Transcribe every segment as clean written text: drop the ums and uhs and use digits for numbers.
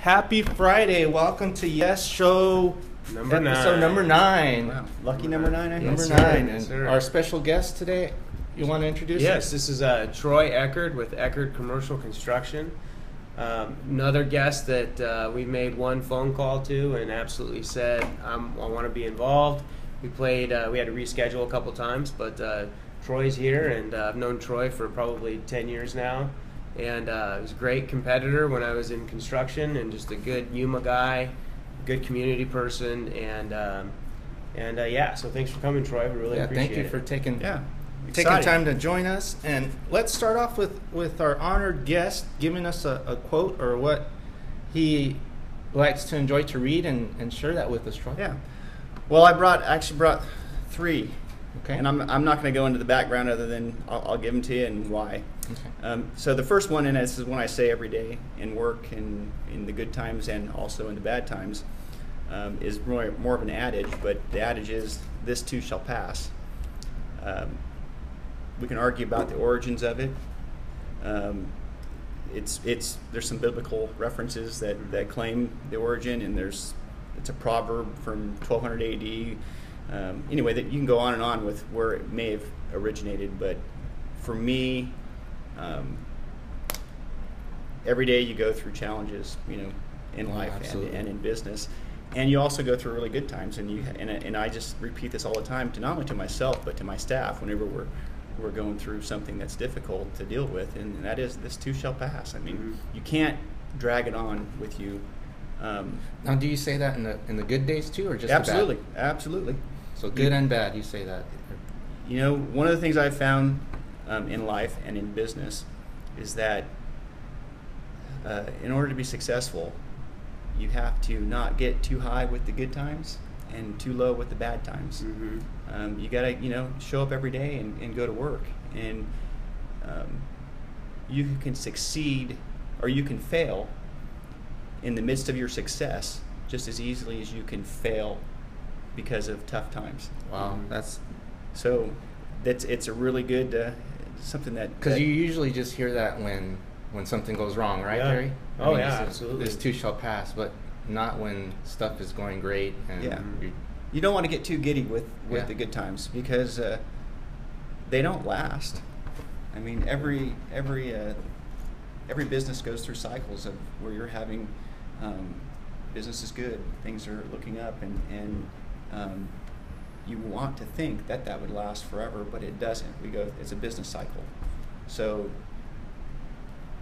Happy Friday. Welcome to Yes Show episode number 9. Wow. Lucky number 9, I think. Number 9. And our special guest today, you want to introduce Yes, this is Troy Eckard with Eckard Commercial Construction. Another guest that we made one phone call to and absolutely said, I want to be involved. We had to reschedule a couple times, but Troy's here, and I've known Troy for probably 10 years now. And he was a great competitor when I was in construction, and just a good Yuma guy, good community person, and so thanks for coming, Troy. We really appreciate it. Thank you for taking Exciting. time to join us. And let's start off with our honored guest giving us a quote or what he likes to enjoy to read and share that with us, Troy. Yeah. Well, I actually brought 3. Okay. And I'm not going to go into the background other than I'll give them to you and why. Okay. So the first one, and this is one I say every day in work and in the good times and also in the bad times, is more of an adage, but the adage is, this too shall pass. We can argue about the origins of it. There's some biblical references that claim the origin, and it's a proverb from 1200 AD. Anyway, that you can go on and on with where it may have originated, but for me, every day you go through challenges, in life and in business, and you also go through really good times. And I just repeat this all the time, not only to myself but to my staff whenever we're going through something that's difficult to deal with, and that is, this too shall pass. I mean, you can't drag it on with you. Now, do you say that in the good days too, or just absolutely, the bad? Absolutely. So good and bad, you say that. One of the things I've found in life and in business is that in order to be successful, you have to not get too high with the good times and too low with the bad times. You got to show up every day and go to work, and you can succeed or you can fail in the midst of your success just as easily as you can fail because of tough times. Wow, it's a really good something that, because you usually just hear that when something goes wrong, right, Terry? Absolutely. This too shall pass, but not when stuff is going great. And you don't want to get too giddy with the good times, because they don't last. I mean, every business goes through cycles of where you're having business is good, things are looking up, and you want to think that would last forever, but it doesn't. It's a business cycle. So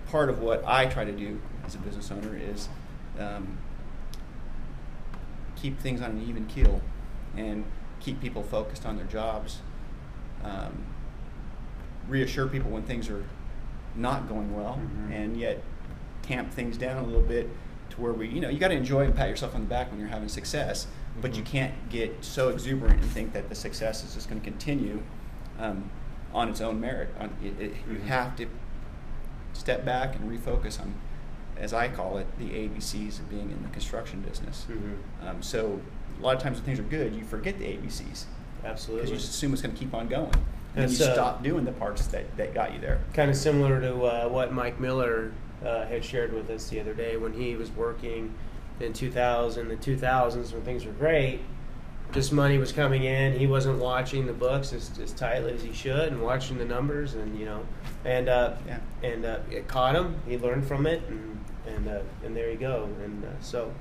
part of what I try to do as a business owner is keep things on an even keel and keep people focused on their jobs, reassure people when things are not going well, and yet tamp things down a little bit to where you got to enjoy and pat yourself on the back when you're having success, but you can't get so exuberant and think that the success is just going to continue on its own merit. You have to step back and refocus on, as I call it, the ABCs of being in the construction business. So a lot of times when things are good, you forget the ABCs. Absolutely. Because you just assume it's going to keep on going. And you stop doing the parts that got you there. Kind of similar to what Mike Miller had shared with us the other day when he was working in the 2000s when things were great. Just money was coming in. He wasn't watching the books as tightly as he should, and watching the numbers, and it caught him. He learned from it, and there you go. And so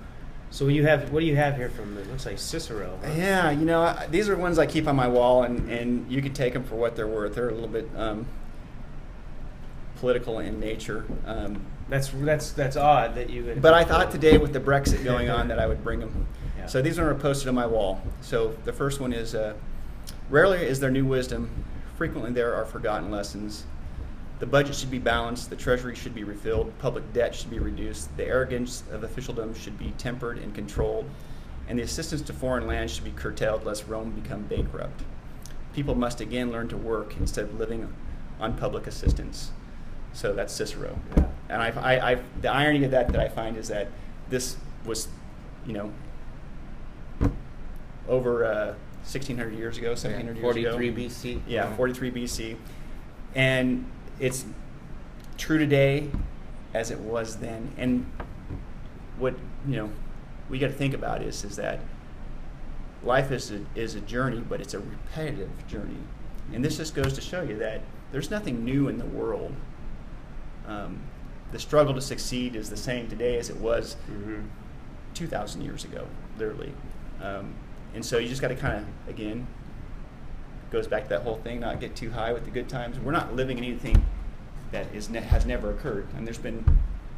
what do you have here from? It looks like Cicero. Huh? Yeah, these are ones I keep on my wall, and you can take them for what they're worth. They're a little bit political in nature. That's odd that you would. But I thought today, with the Brexit going on, that I would bring them. Yeah. So these are posted on my wall. So the first one is, rarely is there new wisdom, frequently there are forgotten lessons. The budget should be balanced, the treasury should be refilled, public debt should be reduced, the arrogance of officialdom should be tempered and controlled, and the assistance to foreign lands should be curtailed lest Rome become bankrupt. People must again learn to work instead of living on public assistance. So that's Cicero. Yeah. And the irony of that I find is that this was, over 1,600 years ago, 1,700 years ago. 43 BC. Yeah, 43 BC. And it's true today as it was then. And what we got to think about is that life is a journey, but it's a repetitive journey, and this just goes to show you that there's nothing new in the world. The struggle to succeed is the same today as it was 2,000 years ago, literally. And so you just got to kind of, again, goes back to that whole thing, not get too high with the good times. We're not living in anything that has never occurred. And there's been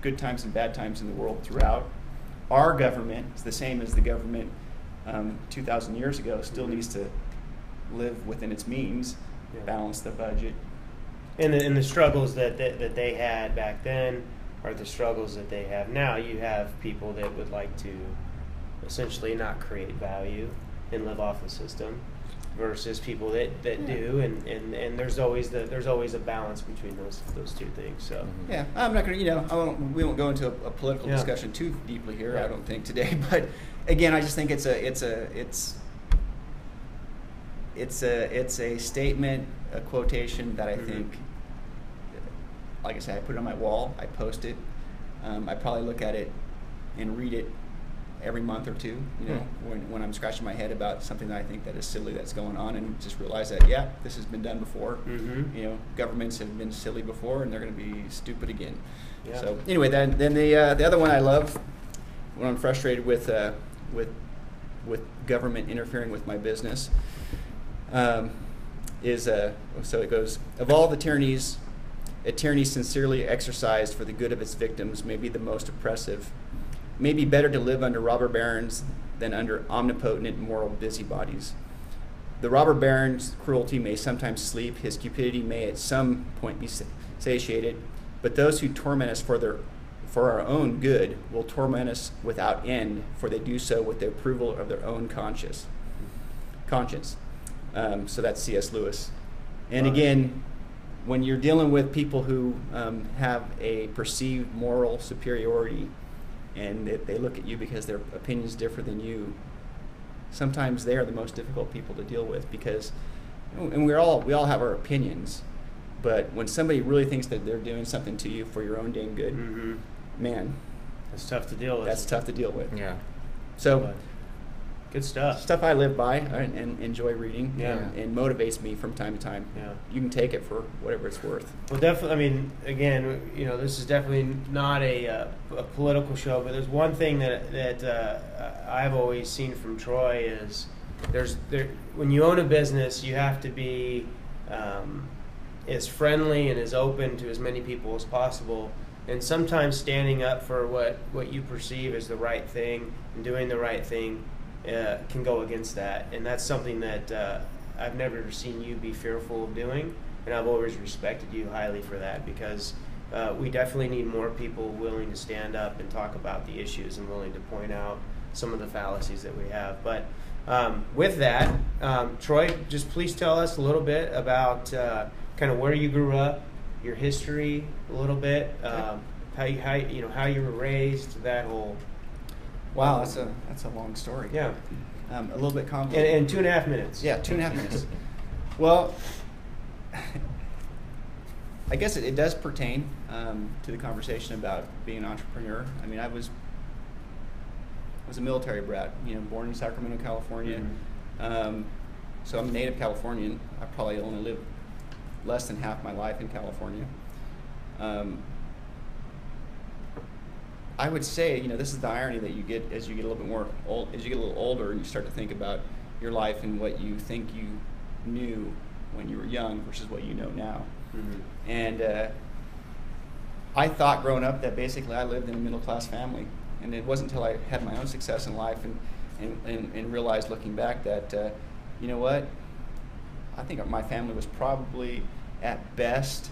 good times and bad times in the world throughout. Our government is the same as the government 2,000 years ago, still needs to live within its means, balance the budget. And the struggles that they had back then are the struggles that they have now. You have people that would like to essentially not create value and live off the system, versus people that do, and there's always a balance between those two things. So yeah, I'm not going to we won't go into a political discussion too deeply here. I don't think today, but again, I just think it's a statement, a quotation that I think, like I said, I put it on my wall, I post it, I probably look at it and read it every month or two, when I'm scratching my head about something that I think that is silly that's going on, and just realize that, this has been done before. Governments have been silly before, and they're going to be stupid again. Yeah. So anyway, then the other one I love, when I'm frustrated with government interfering with my business, is so it goes, of all the tyrannies, a tyranny sincerely exercised for the good of its victims may be the most oppressive. It may be better to live under robber barons than under omnipotent moral busybodies. The robber baron's cruelty may sometimes sleep, his cupidity may at some point be satiated, but those who torment us for our own good will torment us without end, for they do so with the approval of their own conscience. So that's C.S. Lewis. And again, when you're dealing with people who have a perceived moral superiority, and they look at you because their opinion's different than you, sometimes they are the most difficult people to deal with, because, and we all have our opinions, but when somebody really thinks that they're doing something to you for your own dang good, man, that's tough to deal with. That's tough to deal with. Yeah. So, good stuff. Stuff I live by and enjoy reading, and motivates me from time to time. Yeah. You can take it for whatever it's worth. Well, definitely. I mean, again, this is definitely not a political show, but there's one thing that I've always seen from Troy is when you own a business, you have to be as friendly and as open to as many people as possible. And sometimes standing up for what you perceive as the right thing and doing the right thing can go against that. And that's something that I've never seen you be fearful of doing. And I've always respected you highly for that, because we definitely need more people willing to stand up and talk about the issues and willing to point out some of the fallacies that we have. But with that, Troy, just please tell us a little bit about kind of where you grew up, your history a little bit, how you were raised, that whole. Wow, that's a long story. Yeah, a little bit complicated. And 2.5 minutes. Yeah, 2.5 minutes. Well, I guess it does pertain to the conversation about being an entrepreneur. I mean, I was a military brat, born in Sacramento, California. So I'm a native Californian. I probably only lived less than half my life in California. I would say, this is the irony that you get as you get a little bit more old, as you get a little older, and you start to think about your life and what you think you knew when you were young versus what you know now. And I thought growing up that basically I lived in a middle-class family, and it wasn't until I had my own success in life and realized, looking back, that you know what, I think my family was probably at best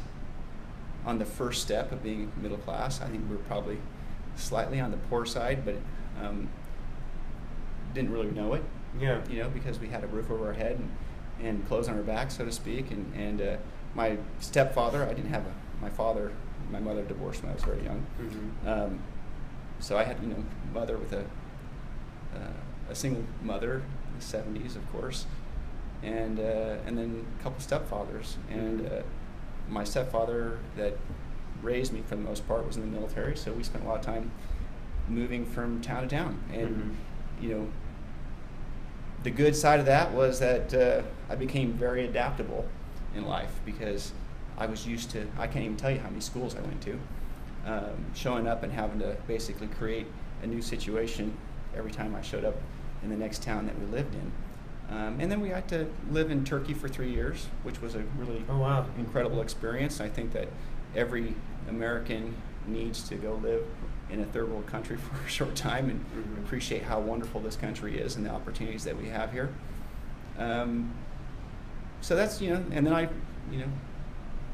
on the first step of being middle class. I think we were probably slightly on the poor side, but didn't really know it. Yeah. Because we had a roof over our head and clothes on our back, so to speak. And my stepfather, I didn't have my father. My mother divorced when I was very young. So I had mother with a single mother in the 70s, of course, and then a couple stepfathers. And my stepfather that raised me for the most part was in the military, so we spent a lot of time moving from town to town. And the good side of that was that I became very adaptable in life, because I was used to, I can't even tell you how many schools I went to, showing up and having to basically create a new situation every time I showed up in the next town that we lived in. And then we got to live in Turkey for 3 years, which was a really incredible experience. I think that every American needs to go live in a third world country for a short time and appreciate how wonderful this country is and the opportunities that we have here. So that's, and then I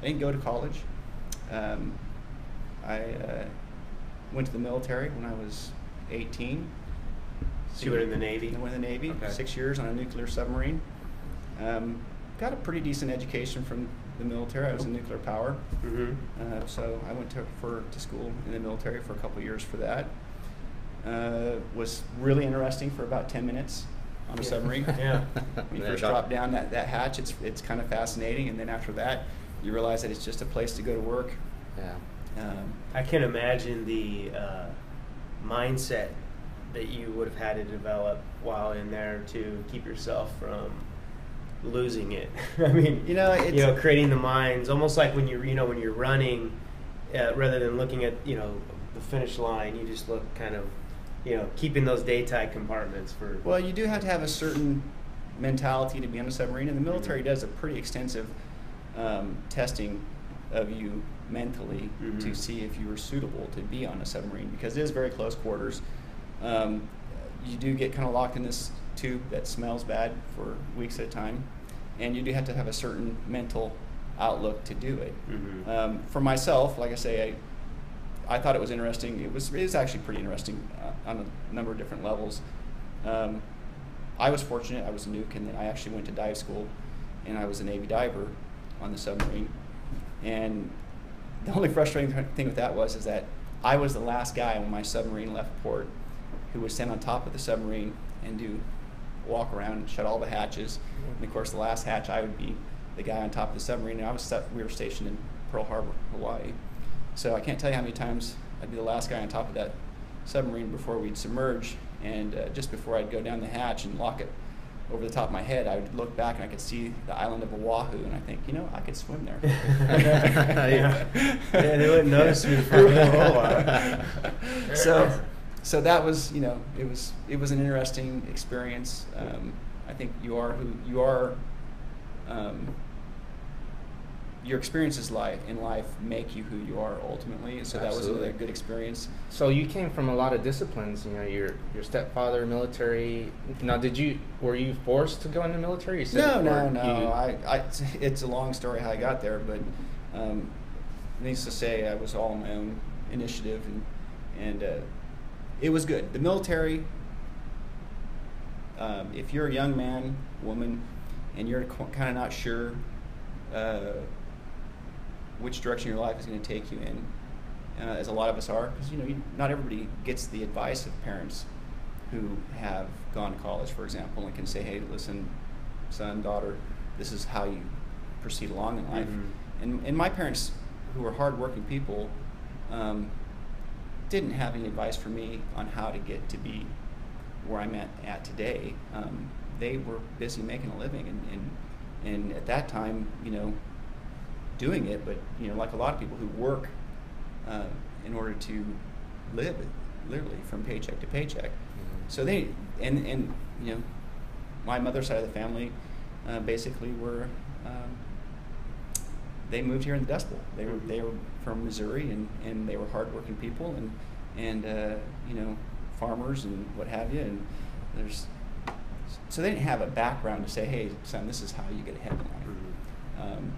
didn't go to college. I went to the military when I was 18. So you were in the Navy? I went in the Navy, okay. 6 years on a nuclear submarine. Got a pretty decent education from the military. I was in nuclear power. So I went to school in the military for a couple of years for that. Was really interesting for about 10 minutes on a submarine. When you first drop down that hatch, it's kind of fascinating, and then after that, you realize that it's just a place to go to work. I can imagine the mindset that you would have had to develop while in there to keep yourself from losing it. I mean, creating the minds, almost like when when you're running, rather than looking at the finish line, you just look kind of keeping those day-tight compartments for. Well, you do have to have a certain mentality to be on a submarine, and the military does a pretty extensive testing of you mentally to see if you are suitable to be on a submarine, because it is very close quarters. You do get kind of locked in this tube that smells bad for weeks at a time, and you do have to have a certain mental outlook to do it. For myself, like I say, I thought it was interesting. It is actually pretty interesting on a number of different levels. I was fortunate. I was a nuke, and then I actually went to dive school, and I was a Navy diver on the submarine. And the only frustrating thing with that is that I was the last guy when my submarine left port who was sent on top of the submarine and walk around and shut all the hatches. And of course, the last hatch, I would be the guy on top of the submarine, and we were stationed in Pearl Harbor, Hawaii. So I can't tell you how many times I'd be the last guy on top of that submarine before we'd submerge, and just before I'd go down the hatch and lock it over the top of my head, I would look back and I could see the island of Oahu, and I think, I could swim there. They wouldn't notice me for a little while. So that was, it was an interesting experience. I think you are who you are. Your experiences in life make you who you are ultimately. So that was a good experience. So you came from a lot of disciplines. Your stepfather, military. Now, were you forced to go in the military? You said no. It's a long story how I got there, but needless to say, I was all on my own initiative, and it was good. The military. If you're a young man, woman, and you're kind of not sure which direction your life is going to take you in, as a lot of us are, because not everybody gets the advice of parents who have gone to college, for example, and can say, hey, listen, son, daughter, this is how you proceed along in life. And my parents, who were hardworking people, didn't have any advice for me on how to get to be where I'm at today. They were busy making a living, and at that time, doing it, but like a lot of people who work in order to live, literally from paycheck to paycheck. So they and my mother's side of the family basically were they moved here in the Dust Bowl. They were from Missouri, and they were hardworking people, and farmers and what have you, and so they didn't have a background to say, hey, son, this is how you get ahead in life.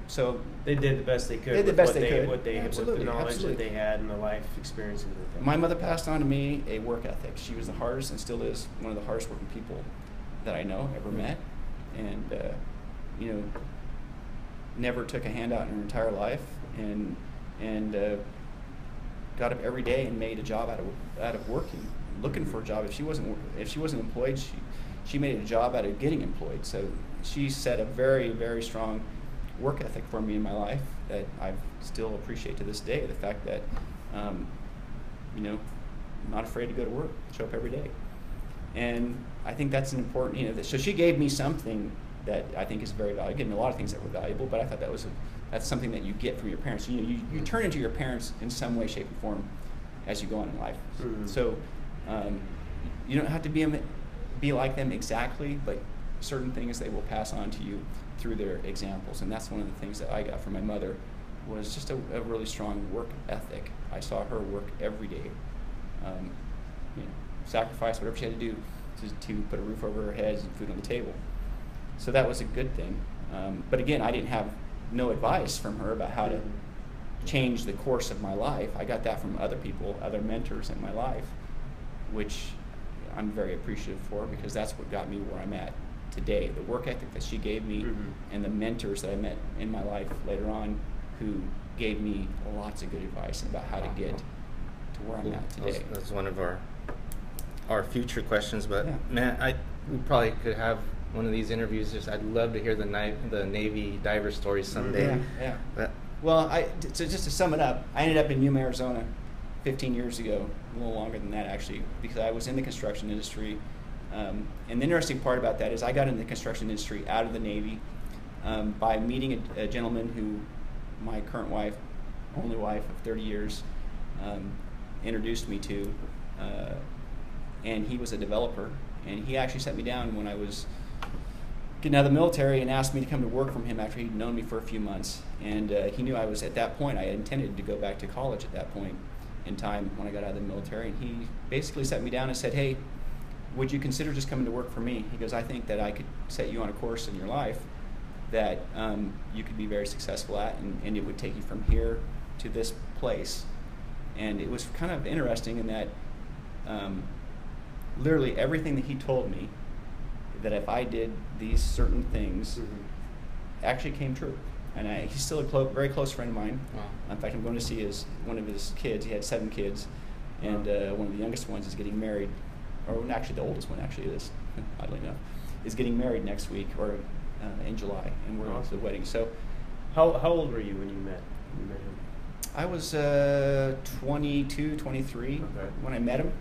So they did the best they could. They did the best they could. With the knowledge that they had and the life experiences that they had. My mother passed on to me a work ethic. She was the hardest, and still is, one of the hardest working people that I know, ever met, and never took a handout in her entire life, and got up every day and made a job out of working, looking for a job. If she wasn't employed, she made a job out of getting employed. So she set a very, very strong work ethic for me in my life that I still appreciate to this day. The fact that not afraid to go to work, show up every day. And I think that's an important, so she gave me something that I think is very valuable. Getting a lot of things that were valuable, but I thought that's something that you get from your parents. You turn into your parents in some way, shape, or form as you go on in life. Mm-hmm. So you don't have to be like them exactly, but certain things they will pass on to you through their examples. And that's one of the things that I got from my mother, was just a really strong work ethic. I saw her work every day, sacrifice whatever she had to do to put a roof over her head and food on the table. So that was a good thing. But again, I didn't have no advice from her about how to change the course of my life. I got that from other people, other mentors in my life, which I'm very appreciative for, because that's what got me where I'm at today. The work ethic that she gave me, and the mentors that I met in my life later on, who gave me lots of good advice about how to get to where I'm at today. That's one of our future questions, but yeah. Man, we probably could have one of these interviews. I'd love to hear the Navy diver stories someday. Yeah. But, well, so just to sum it up, I ended up in Yuma, Arizona 15 years ago, a little longer than that actually, because I was in the construction industry. And the interesting part about that is I got in the construction industry out of the Navy by meeting a gentleman who my current wife, only wife of 30 years, introduced me to. And he was a developer. And he actually set me down when I was getting out of the military and asked me to come to work from him after he'd known me for a few months. And he knew I was, at that point, I had intended to go back to college at that point in time when I got out of the military. And he basically set me down and said, hey, would you consider just coming to work for me? He goes, I think that I could set you on a course in your life that you could be very successful at, and it would take you from here to this place. And it was kind of interesting in that literally everything that he told me, that if I did these certain things, actually came true. And he's still a very close friend of mine. Wow. In fact, I'm going to see one of his kids. He had 7 kids, and one of the youngest ones is getting married, or actually the oldest one actually is, oddly enough, is getting married next week, or in July, and we're off to the wedding. So, how old were you when you met him? I was 22, 23 when I met him.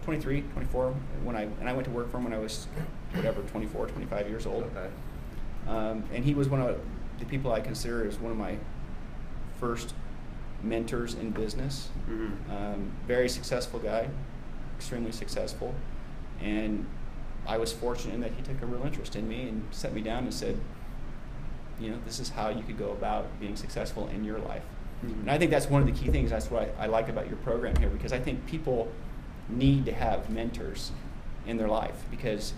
23, 24 and I went to work for him when I was 24, 25 years old. Okay. And he was one of the people I consider as one of my first mentors in business. Very successful guy, extremely successful, and I was fortunate in that he took a real interest in me and set me down and said, this is how you could go about being successful in your life. And I think that's one of the key things. That's what I like about your program here, because I think people need to have mentors in their life, because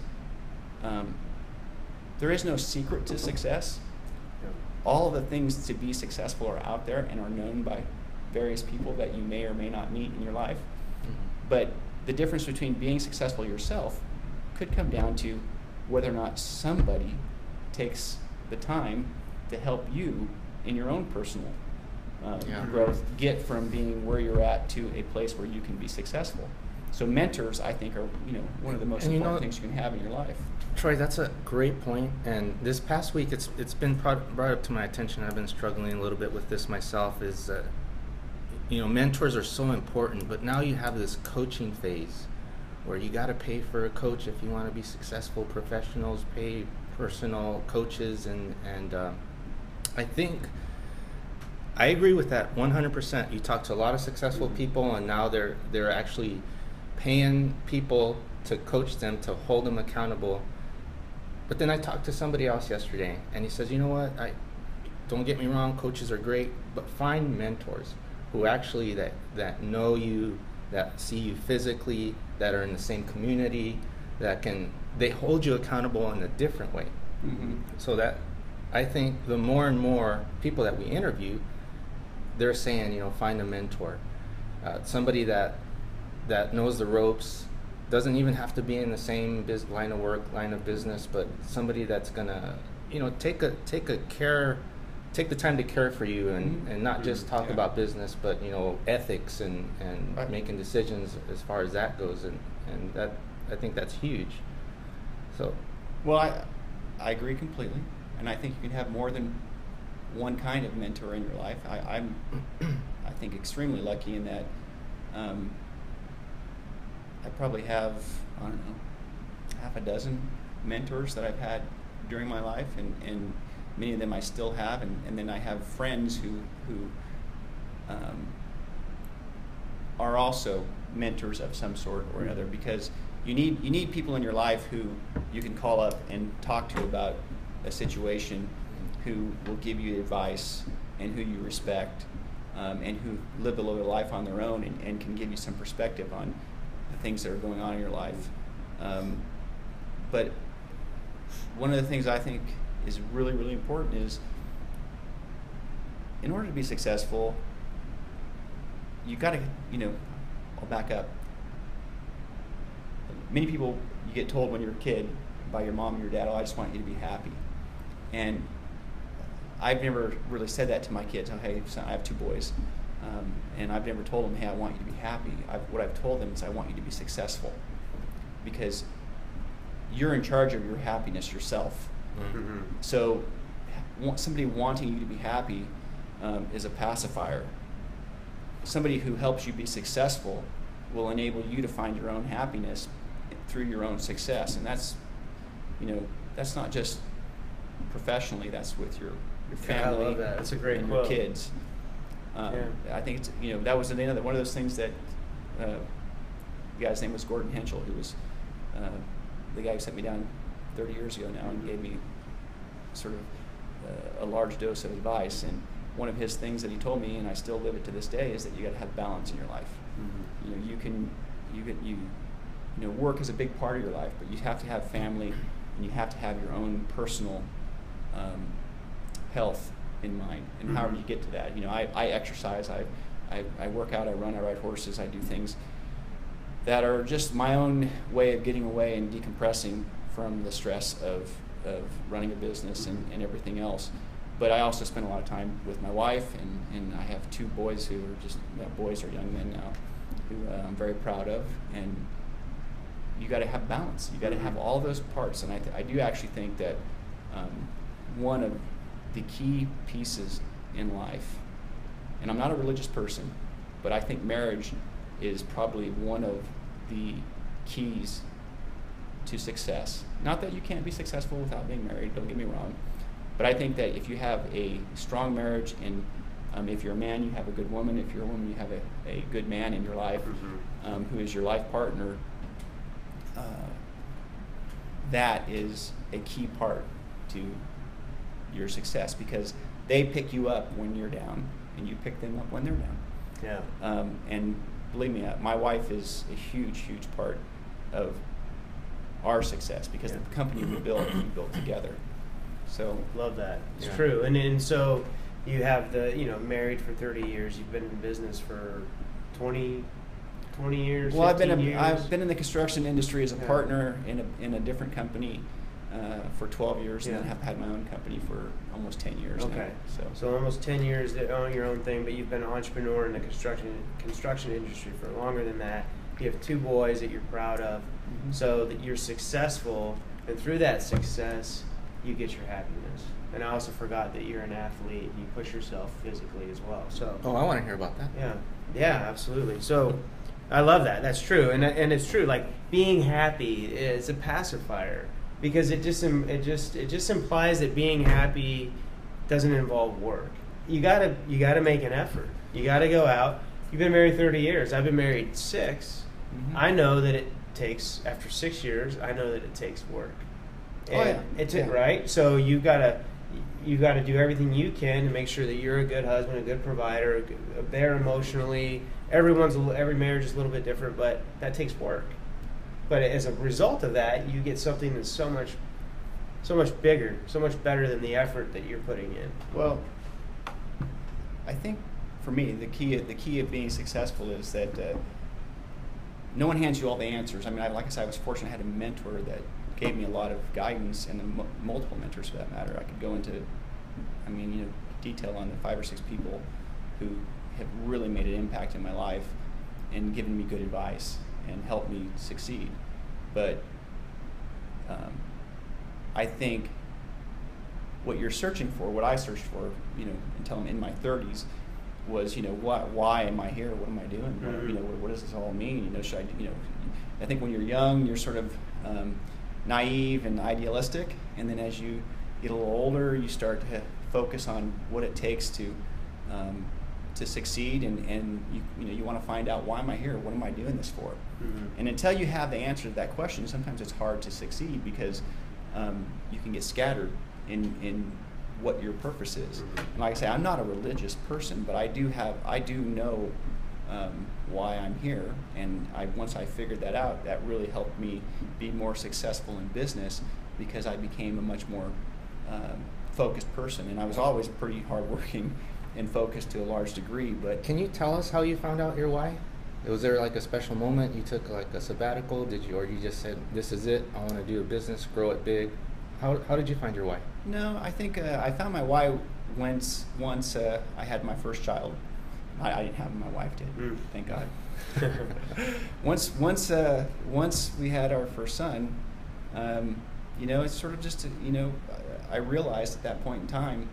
there is no secret to success. All of the things to be successful are out there and are known by various people that you may or may not meet in your life. But the difference between being successful yourself could come down to whether or not somebody takes the time to help you in your own personal growth, get from being where you're at to a place where you can be successful. So mentors, I think, are one of the most important things you can have in your life. Troy, that's a great point. And this past week, it's been brought up to my attention. I've been struggling a little bit with this myself. Is that mentors are so important, but now you have this coaching phase where you got to pay for a coach if you want to be successful. Professionals pay personal coaches, and I think I agree with that 100%. You talk to a lot of successful people, and now they're actually paying people to coach them, to hold them accountable. But then I talked to somebody else yesterday, and he says, you know what, don't get me wrong, coaches are great, but find mentors who actually that know you, that see you physically, that are in the same community, they hold you accountable in a different way. So that I think the more and more people that we interview, they're saying, find a mentor, somebody that knows the ropes, doesn't even have to be in the same line of business, but somebody that's gonna, take the time to care for you, and not just talk about business, but ethics and right. Making decisions as far as that goes, and that, I think that's huge. So, well, I agree completely, and I think you can have more than one kind of mentor in your life. I'm I think extremely lucky in that I probably have, I don't know, half a dozen mentors that I've had during my life, and many of them I still have, and then I have friends who are also mentors of some sort or another, because you need people in your life who you can call up and talk to about a situation, who will give you advice and who you respect, and who live a little life on their own and can give you some perspective on the things that are going on in your life. But one of the things I think is really, really important is, in order to be successful, you got to, I'll back up. Many people, you get told when you're a kid by your mom or your dad, "Oh, I just want you to be happy." And I've never really said that to my kids. "Oh, hey, son, I have 2 boys." And I've never told them, "Hey, I want you to be happy." What I've told them is, I want you to be successful. Because you're in charge of your happiness yourself. Mm-hmm. So somebody wanting you to be happy is a pacifier. Somebody who helps you be successful will enable you to find your own happiness through your own success. And that's, that's not just professionally, that's with your family. I love that. That's a great and quote. your kids. I think it's, that was another one of those things that the guy's name was Gordon Henschel, who was the guy who sent me down 30 years ago now and gave me sort of a large dose of advice. And one of his things that he told me, and I still live it to this day, is that you got to have balance in your life. Mm-hmm. You work is a big part of your life, but you have to have family, and you have to have your own personal health in mind. And mm-hmm. how do you get to that? I exercise, I work out, I run, I ride horses, I do things that are just my own way of getting away and decompressing from the stress of running a business and everything else. But I also spend a lot of time with my wife, and I have 2 boys who are just, boys are young men now, who I'm very proud of. And you got to have balance. You got to have all those parts. And I do actually think that one of the key pieces in life, and I'm not a religious person, but I think marriage is probably one of the keys to success. Not that you can't be successful without being married, don't get me wrong, but I think that if you have a strong marriage, and if you're a man, you have a good woman. If you're a woman, you have a good man in your life, mm-hmm. Who is your life partner. That is a key part to your success, because they pick you up when you're down, and you pick them up when they're down. Yeah. And believe me, my wife is a huge, huge part of our success, because the company we built together. So love that. It's true. And so you have married for 30 years. You've been in business for 20 years. Well, I've been in the construction industry as a partner in a different company for 12 years, and then have had my own company for almost 10 years now. So almost 10 years to own your own thing, but you've been an entrepreneur in the construction industry for longer than that. You have 2 boys that you're proud of, mm-hmm. so that you're successful, and through that success, you get your happiness. And I also forgot that you're an athlete. You push yourself physically as well. So. Oh, I want to hear about that. Yeah, absolutely. So, I love that. That's true, and it's true. Like, being happy is a pacifier, because it just implies that being happy doesn't involve work. You gotta make an effort. You gotta go out. You've been married 30 years. I've been married 6. Mm-hmm. I know that it takes, after 6 years, I know that it takes work. And right? So you've got to do everything you can to make sure that you're a good husband, a good provider, there emotionally. Every marriage is a little bit different, but that takes work. But as a result of that, you get something that's so much bigger, so much better than the effort that you're putting in. Well, I think for me, the key of being successful is that no one hands you all the answers. I mean, like I said, I was fortunate. I had a mentor that gave me a lot of guidance, and multiple mentors for that matter. I could go into, detail on the 5 or 6 people who have really made an impact in my life and given me good advice and helped me succeed. But I think what you're searching for, what I searched for, until I'm in my 30s, was, why am I here? What am I doing? Mm-hmm. What does this all mean? Should I, I think when you're young, you're sort of naive and idealistic, and then as you get a little older, you start to focus on what it takes to succeed, and you want to find out, why am I here? What am I doing this for? Mm-hmm. And until you have the answer to that question, sometimes it's hard to succeed, because you can get scattered in what your purpose is. Mm-hmm. And like I say, I'm not a religious person, but I do know why I'm here, and once I figured that out, that really helped me be more successful in business, because I became a much more focused person. And I was always pretty hardworking and focused to a large degree. But can you tell us how you found out your why? Was there like a special moment? You took like a sabbatical, or you just said, this is it, I want to do a business, grow it big? How did you find your why? No, I think I found my why once I had my first child. I didn't have him, my wife did. Thank God. Once we had our first son, it's sort of just I realized at that point in time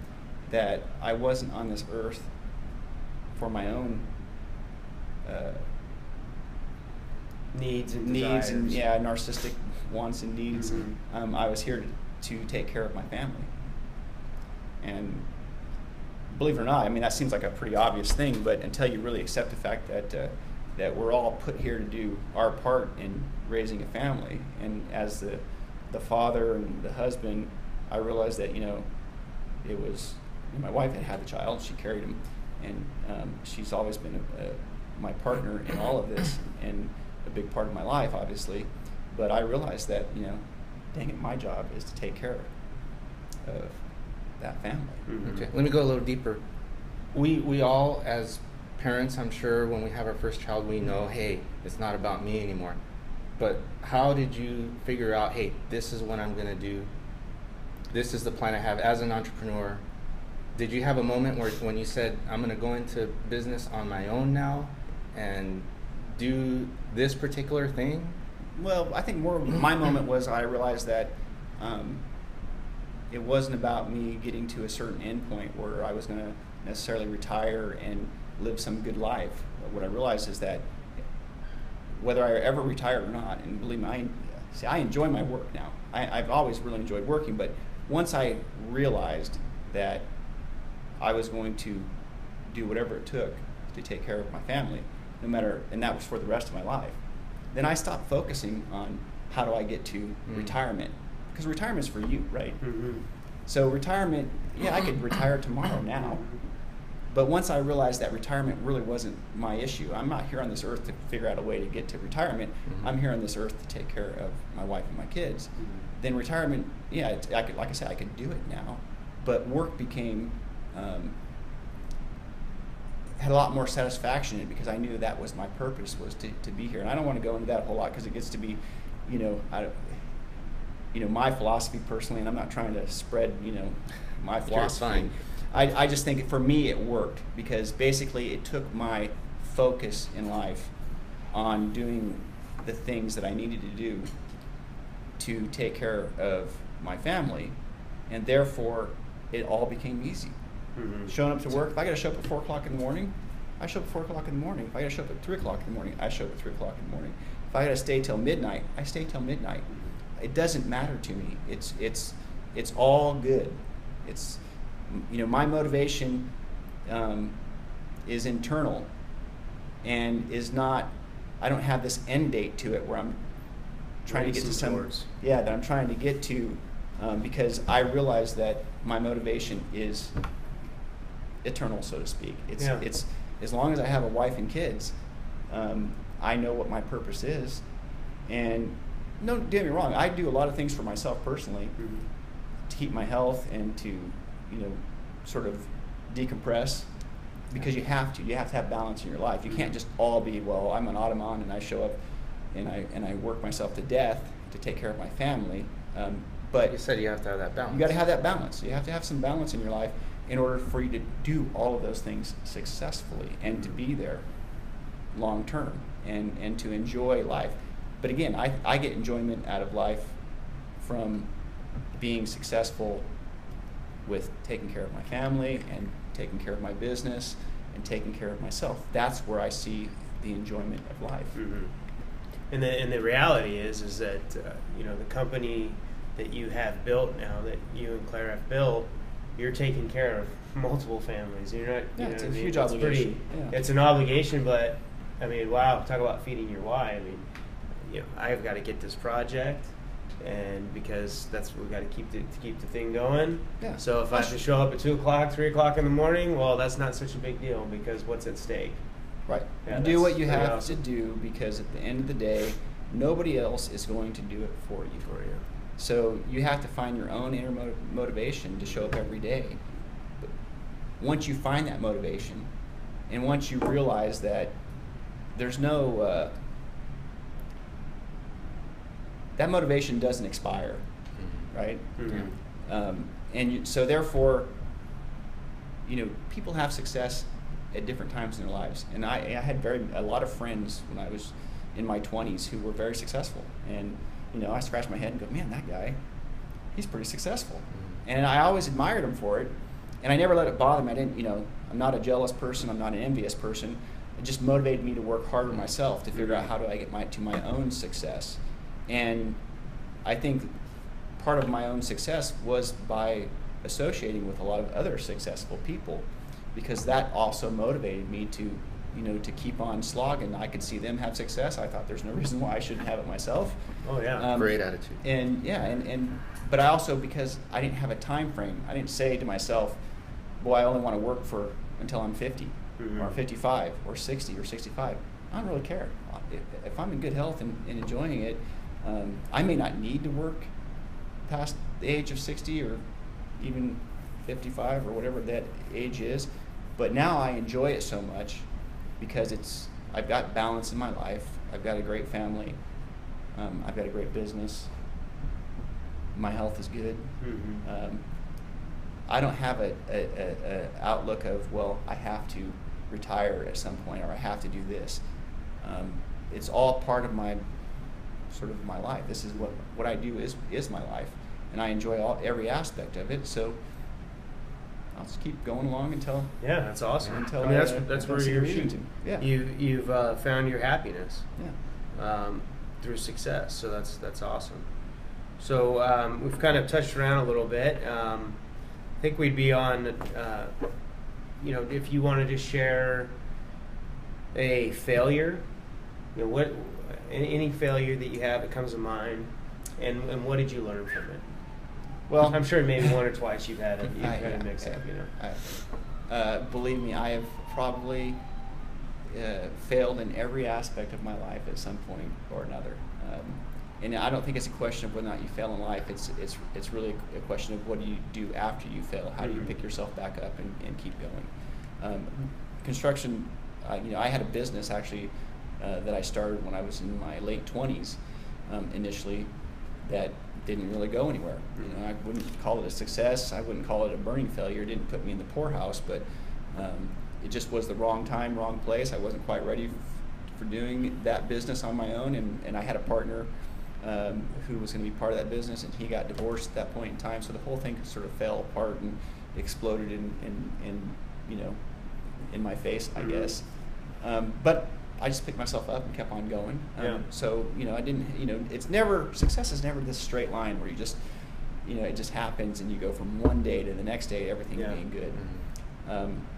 that I wasn't on this earth for my own needs and narcissistic wants and needs. Mm-hmm. I was here to take care of my family. And believe it or not, I mean, that seems like a pretty obvious thing, but until you really accept the fact that we're all put here to do our part in raising a family, and as the father and the husband, I realized that it was my wife had the child, she carried him, and she's always been my partner in all of this, and a big part of my life, obviously. But I realized that dang it, my job is to take care of that family. Mm-hmm. Okay, let me go a little deeper. We all, as parents, I'm sure, when we have our first child, we know, hey, it's not about me anymore. But how did you figure out, hey, this is what I'm going to do, this is the plan I have as an entrepreneur? Did you have a moment when you said, I'm going to go into business on my own now and do this particular thing? Well, I think more my moment was I realized that it wasn't about me getting to a certain end point where I was going to necessarily retire and live some good life. What I realized is that whether I ever retire or not, and believe me, I enjoy my work now. I've always really enjoyed working, but once I realized that I was going to do whatever it took to take care of my family, no matter, and that was for the rest of my life, then I stopped focusing on how do I get to retirement, because retirement's for you, right? Mm-hmm. So retirement, I could retire tomorrow now, but once I realized that retirement really wasn't my issue, I'm not here on this earth to figure out a way to get to retirement. Mm-hmm. I'm here on this earth to take care of my wife and my kids. Mm-hmm. Then retirement, I could, like I said, I could do it now, but work became had a lot more satisfaction in it, because I knew that was my purpose, was to be here. And I don't want to go into that a whole lot, because it gets to be, my philosophy personally, and I'm not trying to spread, my philosophy. I just think for me it worked, because basically it took my focus in life on doing the things that I needed to do to take care of my family, and therefore it all became easy. Mm-hmm. Showing up to work, if I got to show up at 4 o'clock in the morning, I show up at 4 o'clock in the morning. If I got to show up at 3 o'clock in the morning, I show up at 3 o'clock in the morning. If I got to stay till midnight, I stay till midnight. It doesn't matter to me. It's all good. It's, my motivation is internal, and is not, I don't have this end date to it where I'm trying to get to some, that I'm trying to get to, because I realize that my motivation is eternal, so to speak. It's as long as I have a wife and kids, I know what my purpose is. And don't get me wrong, I do a lot of things for myself personally, to keep my health and to sort of decompress, because you have to have balance in your life. You can't just all be, well, I'm an automaton and I show up and I work myself to death to take care of my family. But you said you have to have that balance. You got to have that balance. You have to have some balance in your life in order for you to do all of those things successfully, and to be there long term, and to enjoy life. But again, I get enjoyment out of life from being successful with taking care of my family, and taking care of my business, and taking care of myself. That's where I see the enjoyment of life. Mm-hmm. And the reality is that you know, the company that you have built now, that you and Claire have built, you're taking care of multiple families. You're not. Yeah, you know it's what a I mean? huge It's obligation. Yeah. It's an obligation, but I mean, wow! Talk about feeding your why. I mean, you know, I've got to get this project, and because that's what we got to keep the thing going. Yeah. So if I have to show up at 2 o'clock, 3 o'clock in the morning, well, that's not such a big deal because what's at stake? Right. Yeah, you do what you that's have awesome. to do, because at the end of the day, nobody else is going to do it for you. So you have to find your own inner motivation to show up every day. But once you find that motivation, and once you realize that there's no that motivation doesn't expire, right? Mm-hmm. So therefore, you know, people have success at different times in their lives, and I had a lot of friends when I was in my 20s who were very successful, and you know, I scratch my head and go, man, that guy, he's pretty successful, and I always admired him for it, and I never let it bother me. I didn't, you know, I'm not a jealous person, I'm not an envious person. It just motivated me to work harder myself to figure out how do I get to my own success, and I think part of my own success was by associating with a lot of other successful people, because that also motivated me to, you know, to keep on slogging. I could see them have success. I thought there's no reason why I shouldn't have it myself. Oh yeah, Great attitude. And yeah, but I also, because I didn't have a time frame, I didn't say to myself, boy, I only want to work for until I'm 50 or 55 or 60 or 65. I don't really care. If I'm in good health and enjoying it, I may not need to work past the age of 60 or even 55 or whatever that age is, but now I enjoy it so much because I've got balance in my life. I've got a great family. I've got a great business. My health is good. I don't have a outlook of, well, I have to retire at some point or I have to do this. It's all part of my life. This is what I do is my life, and I enjoy every aspect of it. So I'll just keep going along until that's awesome. Until I mean, that's where you're shooting. Yeah, you've found your happiness. Yeah. Through success. So that's awesome. So we've kind of touched around a little bit. I think we'd be on. You know, if you wanted to share a failure, you know, what any failure that you have that comes to mind, and what did you learn from it? Well, I'm sure maybe one or twice you've had a mix up, you know. Believe me, I have probably failed in every aspect of my life at some point or another. And I don't think it's a question of whether or not you fail in life. It's really a question of what do you do after you fail? How do you pick yourself back up and keep going? Construction, you know, I had a business actually that I started when I was in my late 20s initially that didn't really go anywhere. You know, I wouldn't call it a success. I wouldn't call it a burning failure. It didn't put me in the poorhouse, but it just was the wrong time, wrong place. I wasn't quite ready for doing that business on my own, and I had a partner who was going to be part of that business, and he got divorced at that point in time, so the whole thing sort of fell apart and exploded in you know, in my face, I guess. But I just picked myself up and kept on going. So, you know, I didn't, you know, success is never this straight line where you just, you know, it just happens and you go from one day to the next day, everything being good.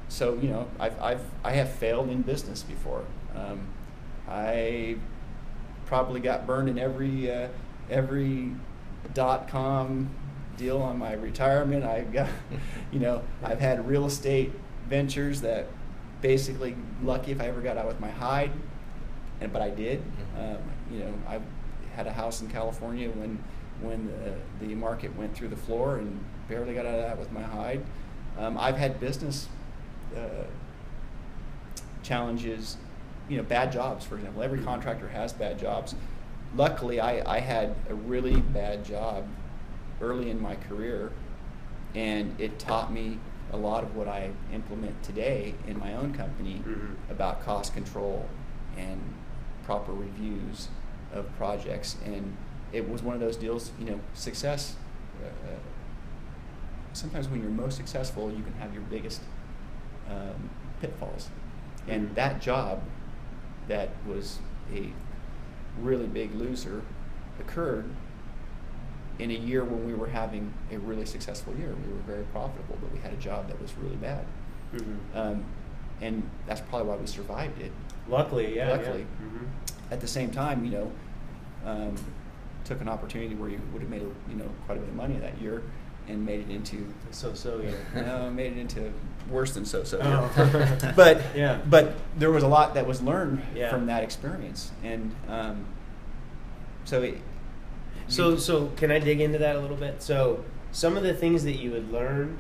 So, you know, I have failed in business before. I probably got burned in every .com deal on my retirement. I've got, you know, I've had real estate ventures that basically lucky if I ever got out with my hide, but I did. You know, I had a house in California when the market went through the floor and barely got out of that with my hide. I've had business challenges, you know, bad jobs, for example. Every contractor has bad jobs. Luckily, I had a really bad job early in my career, and it taught me a lot of what I implement today in my own company about cost control and proper reviews of projects. And it was one of those deals, you know, success. Sometimes when you're most successful, you can have your biggest pitfalls. And that job that was a really big loser occurred in a year when we were having a really successful year. We were very profitable, but we had a job that was really bad. And that's probably why we survived it. Luckily, yeah. Luckily. At the same time, took an opportunity where you would have made quite a bit of money that year, and made it into so year. No, made it into worse than so. Oh. But yeah. But there was a lot that was learned from that experience, and So can I dig into that a little bit? So some of the things that you had learned,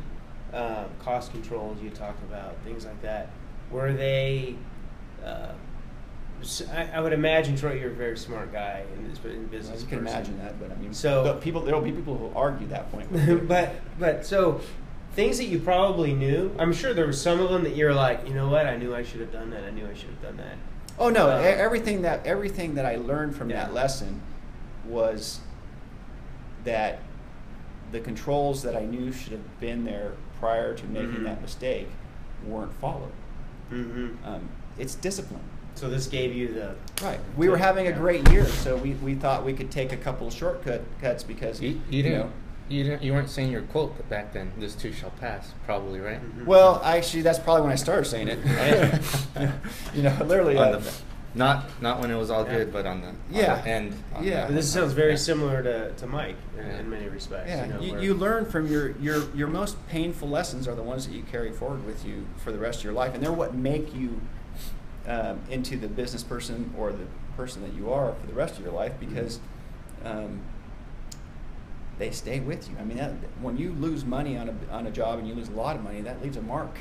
cost controls you talked about, things like that, were they? I would imagine, Troy, you're a very smart guy in business. You can imagine that, but I mean, so there'll be people who argue that point with you. but so things that you probably knew. I'm sure there were some of them that you're like, you know what? I knew I should have done that. I knew I should have done that. Oh no! Everything that I learned from that lesson was that the controls that I knew should have been there prior to making that mistake weren't followed. It's discipline. So this gave you the right. We were having a great year, so we thought we could take a couple of shortcuts because you weren't saying your quote back then. This too shall pass, probably, right? Well, actually, that's probably when I started saying it. Literally. Not when it was all good, but on the end. But this sounds very similar to Mike in many respects. Yeah, you learn from your most painful lessons are the ones that you carry forward with you for the rest of your life, and they're what make you into the business person or the person that you are for the rest of your life, because they stay with you. I mean, when you lose money on a job and you lose a lot of money, that leaves a mark.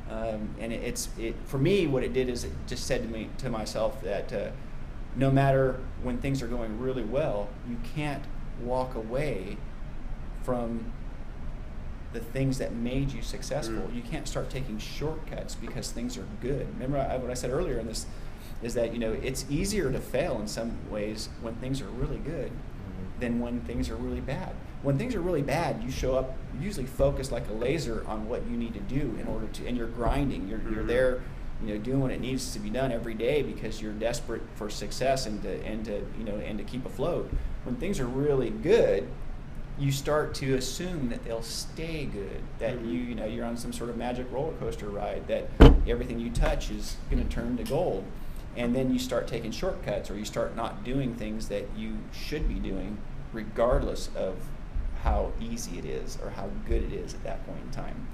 And for me, what it did is it just said to myself that no matter when things are going really well, you can't walk away from the things that made you successful. You can't start taking shortcuts because things are good. Remember what I said earlier in this is that it's easier to fail in some ways when things are really good than when things are really bad. When things are really bad, you show up, you usually focus like a laser on what you need to do in order to, and you're grinding. You're there, doing what it needs to be done every day because you're desperate for success and to keep afloat. When things are really good, you start to assume that they'll stay good. That you're on some sort of magic roller coaster ride. That everything you touch is going to turn to gold, and then you start taking shortcuts, or you start not doing things that you should be doing, regardless of how easy it is or how good it is at that point in time.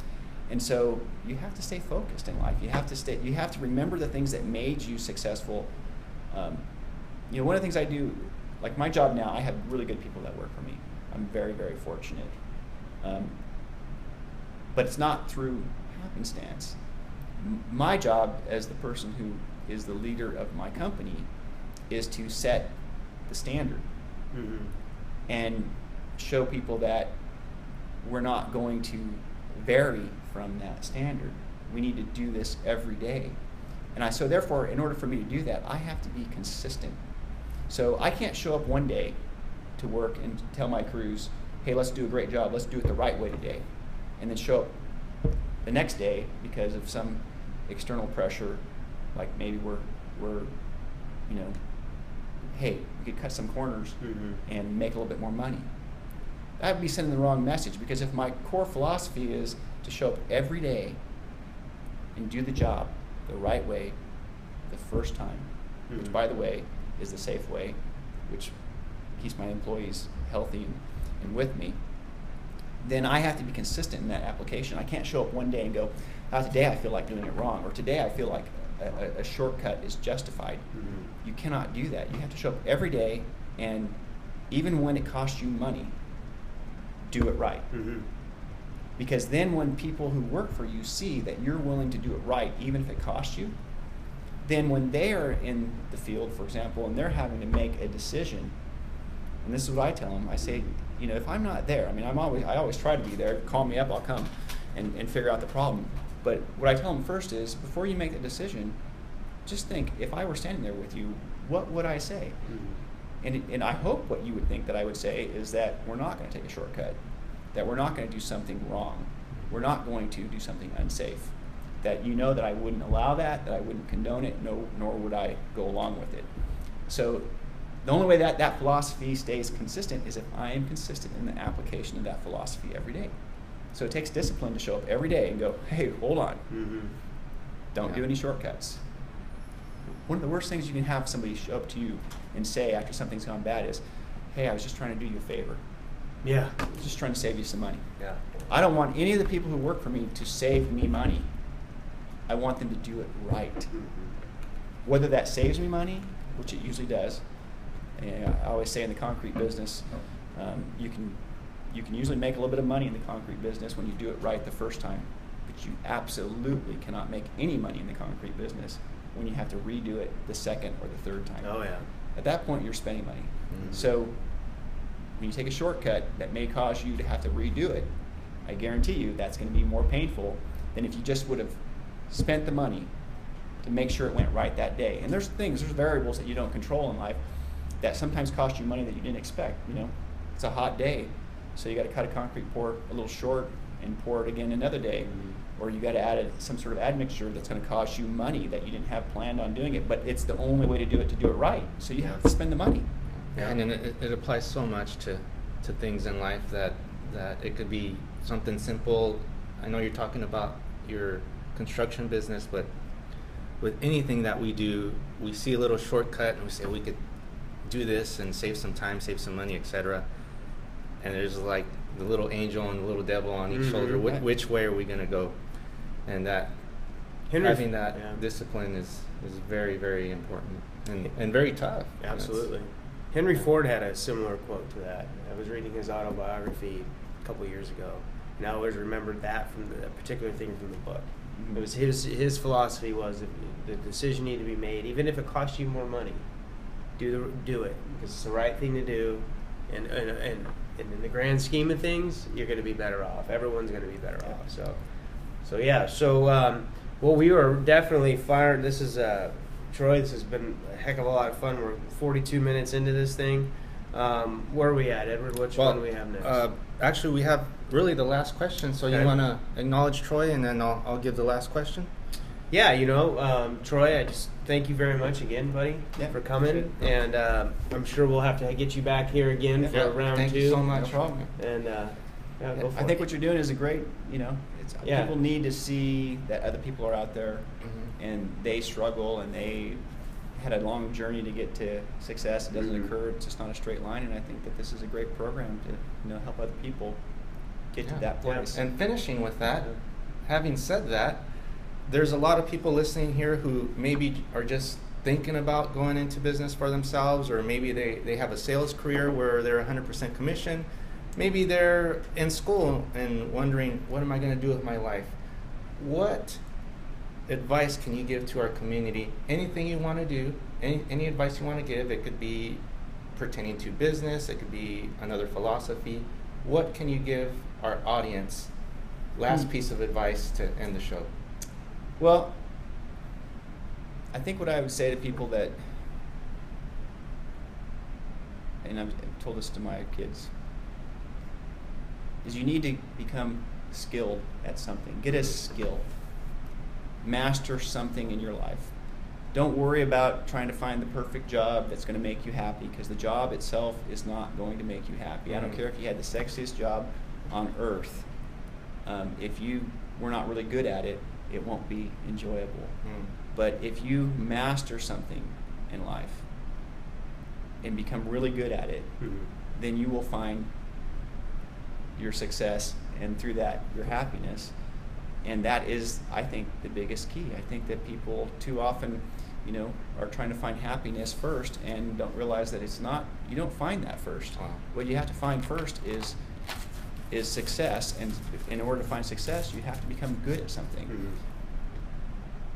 And so you have to stay focused in life. You have to remember the things that made you successful. One of the things I do, like my job now, I have really good people that work for me. I'm very, very fortunate. But it's not through happenstance. My job as the person who is the leader of my company is to set the standard and show people that we're not going to vary from that standard. We need to do this every day. So therefore, in order for me to do that, I have to be consistent. So I can't show up one day to work and tell my crews, hey, let's do a great job, let's do it the right way today, and then show up the next day because of some external pressure, like maybe we're hey, we could cut some corners and make a little bit more money. I would be sending the wrong message, because if my core philosophy is to show up every day and do the job the right way the first time, which, by the way, is the safe way, which keeps my employees healthy and with me, then I have to be consistent in that application. I can't show up one day and go, today I feel like doing it wrong, or today I feel like a shortcut is justified. You cannot do that. You have to show up every day, and even when it costs you money, do it right. Because then when people who work for you see that you're willing to do it right, even if it costs you, then when they are in the field, for example, and they're having to make a decision, and this is what I tell them, I say, if I'm not there, I always try to be there. Call me up, I'll come and figure out the problem. But what I tell them first is, before you make the decision, just think, if I were standing there with you, what would I say? And I hope what you would think that I would say is that we're not going to take a shortcut, that we're not going to do something wrong, we're not going to do something unsafe, that you know that I wouldn't allow that I wouldn't condone it, nor would I go along with it. So the only way that philosophy stays consistent is if I am consistent in the application of that philosophy every day. So it takes discipline to show up every day and go, hey, hold on. Don't do any shortcuts. One of the worst things you can have somebody show up to you and say after something's gone bad is, hey, I was just trying to do you a favor. Yeah. I was just trying to save you some money. Yeah. I don't want any of the people who work for me to save me money. I want them to do it right. Whether that saves me money, which it usually does. And I always say in the concrete business, you can usually make a little bit of money in the concrete business when you do it right the first time. But you absolutely cannot make any money in the concrete business when you have to redo it the second or the third time. Oh, yeah. At that point, you're spending money. So when you take a shortcut that may cause you to have to redo it, I guarantee you that's going to be more painful than if you just would have spent the money to make sure it went right that day. And there's variables that you don't control in life that sometimes cost you money that you didn't expect. It's a hot day, so you got to cut a concrete pour a little short and pour it again another day. Or you got to add some sort of admixture that's going to cost you money that you didn't have planned on doing it, but it's the only way to do it right. So you have to spend the money. Yeah, and it applies so much to things in life that it could be something simple. I know you're talking about your construction business, but with anything that we do, we see a little shortcut and we say we could do this and save some time, save some money, etc. And there's like the little angel and the little devil on each shoulder. Which way are we going to go? And that having that discipline is very, very important and very tough. Absolutely. Henry Ford had a similar quote to that. I was reading his autobiography a couple of years ago, and I always remembered that from the particular thing from the book. It was his philosophy was if the decision needed to be made, even if it costs you more money, do it because it's the right thing to do, and in the grand scheme of things, you're going to be better off. Everyone's going to be better off. So yeah. Well, we were definitely fired. This is Troy. This has been a heck of a lot of fun. We're 42 minutes into this thing. Where are we at, Edward? Which one do we have next? Actually, we have really the last question. So you want to acknowledge Troy, and then I'll give the last question. Yeah, Troy, I just thank you very much again, buddy, for coming. And I'm sure we'll have to get you back here again for round 2. Thank you so much. No problem. And go for I think what you're doing is a great, people need to see that other people are out there and they struggle and they had a long journey to get to success. It doesn't occur. It's just not a straight line. And I think that this is a great program to help other people get to that place. And finishing with that, having said that, there's a lot of people listening here who maybe are just thinking about going into business for themselves, or maybe they have a sales career where they're 100% commission. Maybe they're in school and wondering, what am I going to do with my life? What advice can you give to our community? Anything you want to do, any advice you want to give, it could be pertaining to business, it could be another philosophy. What can you give our audience? Last piece of advice to end the show. Well, I think what I would say to people that, and I've told this to my kids, is you need to become skilled at something. Get a skill. Master something in your life. Don't worry about trying to find the perfect job that's going to make you happy, because the job itself is not going to make you happy. I don't care if you had the sexiest job on earth. If you were not really good at it, it won't be enjoyable. But if you master something in life and become really good at it, then you will find your success, and through that, your happiness. And that is, I think, the biggest key. I think that people too often, are trying to find happiness first and don't realize that it's not, you don't find that first. Wow. What you have to find first is success, and in order to find success, you have to become good at something.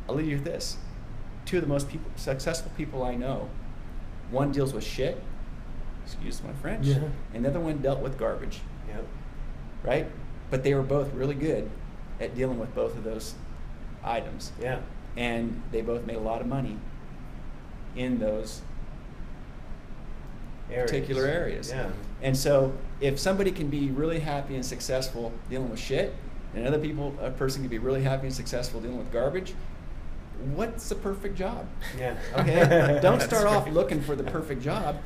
I'll leave you with this. 2 of the most successful people I know, one deals with shit, excuse my French, and the other one dealt with garbage. Right? But they were both really good at dealing with both of those items. And they both made a lot of money in those particular areas. And so if somebody can be really happy and successful dealing with shit, and a person can be really happy and successful dealing with garbage. What's the perfect job? Yeah. Okay. Don't That's start off great. looking for the perfect job.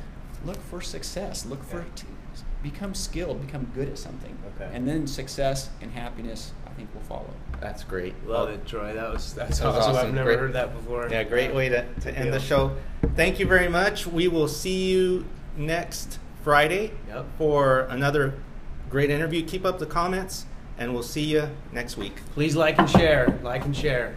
Look for success. Look for become skilled, become good at something, and then success and happiness, I think, will follow. That's great. Love it, Troy. That's was awesome. awesome. I've never Great. heard that before. Yeah, great way to end the show. Thank you very much. We will see you next Friday for another great interview. Keep up the comments, and we'll see you next week. Please like and share. Like and share.